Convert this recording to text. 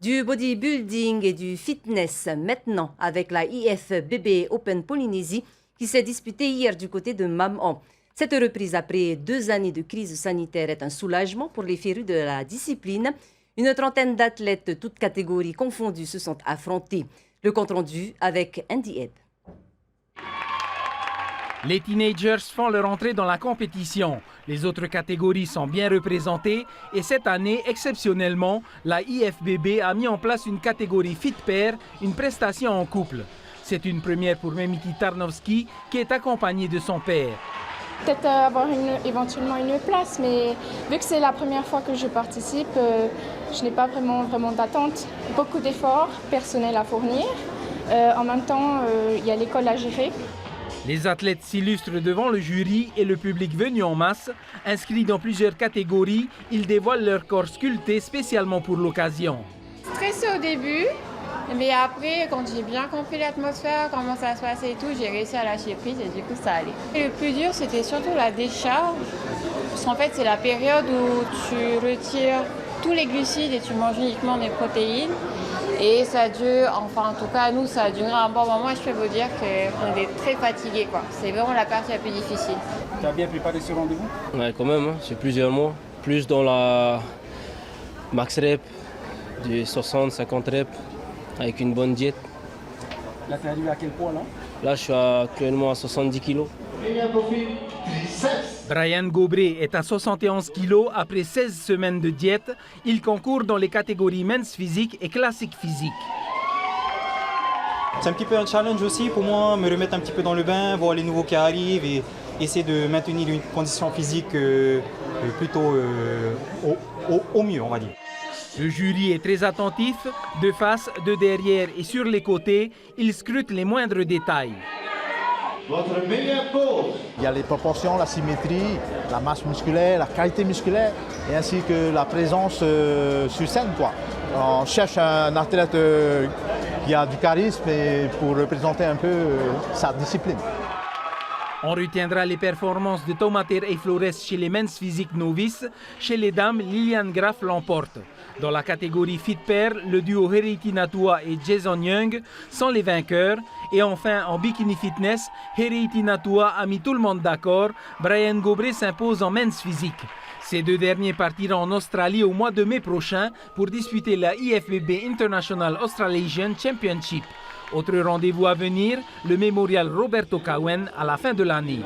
Du bodybuilding et du fitness maintenant avec la IFBB Open Polynésie qui s'est disputée hier du côté de Mamam. Cette reprise après 2 années de crise sanitaire est un soulagement pour les férus de la discipline. Une trentaine d'athlètes, toutes catégories confondues, se sont affrontés. Le compte-rendu avec Andy Ebb. Les teenagers font leur entrée dans la compétition. Les autres catégories sont bien représentées et cette année, exceptionnellement, la IFBB a mis en place une catégorie Fit Pair, une prestation en couple. C'est une première pour Memiti Tarnowski qui est accompagnée de son père. Peut-être avoir éventuellement une place, mais vu que c'est la première fois que je participe, je n'ai pas vraiment d'attente. Beaucoup d'efforts personnels à fournir. En même temps, il y a l'école à gérer. Les athlètes s'illustrent devant le jury et le public venu en masse. Inscrits dans plusieurs catégories, ils dévoilent leur corps sculpté spécialement pour l'occasion. Stressé au début, mais après, quand j'ai bien compris l'atmosphère, comment ça se passait et tout, j'ai réussi à lâcher prise et du coup ça allait. Et le plus dur, c'était surtout la décharge, parce qu'en fait c'est la période où tu retires tous les glucides et tu manges uniquement des protéines. Et ça dure, enfin en tout cas nous, ça a duré un bon moment et je peux vous dire qu'on est très fatigués, quoi. C'est vraiment la partie la plus difficile. Tu as bien préparé ce rendez-vous? Ouais, quand même, hein. C'est plusieurs mois. Plus dans la max rep, du 60-50 reps, avec une bonne diète. Là, tu es arrivé à quel poids là? Là, je suis actuellement à 70 kg. Brian Gobré est à 71 kg après 16 semaines de diète. Il concourt dans les catégories men's physique et classique physique. C'est un petit peu un challenge aussi pour moi, me remettre un petit peu dans le bain, voir les nouveaux qui arrivent et essayer de maintenir une condition physique plutôt au mieux, on va dire. Le jury est très attentif, de face, de derrière et sur les côtés. Il scrute les moindres détails. Votre meilleure pose. Il y a les proportions, la symétrie, la masse musculaire, la qualité musculaire et ainsi que la présence sur scène, quoi. On cherche un athlète qui a du charisme pour représenter un peu sa discipline. On retiendra les performances de Tomater et Flores chez les men's physiques novices. Chez les dames, Liliane Graff l'emporte. Dans la catégorie Fit Pair, le duo Heriti Natua et Jason Young sont les vainqueurs. Et enfin, en bikini fitness, Heriti Natua a mis tout le monde d'accord. Brian Gobré s'impose en men's physique. Ces deux derniers partiront en Australie au mois de mai prochain pour disputer la IFBB International Australasian Championship. Autre rendez-vous à venir, le mémorial Roberto Cowen à la fin de l'année.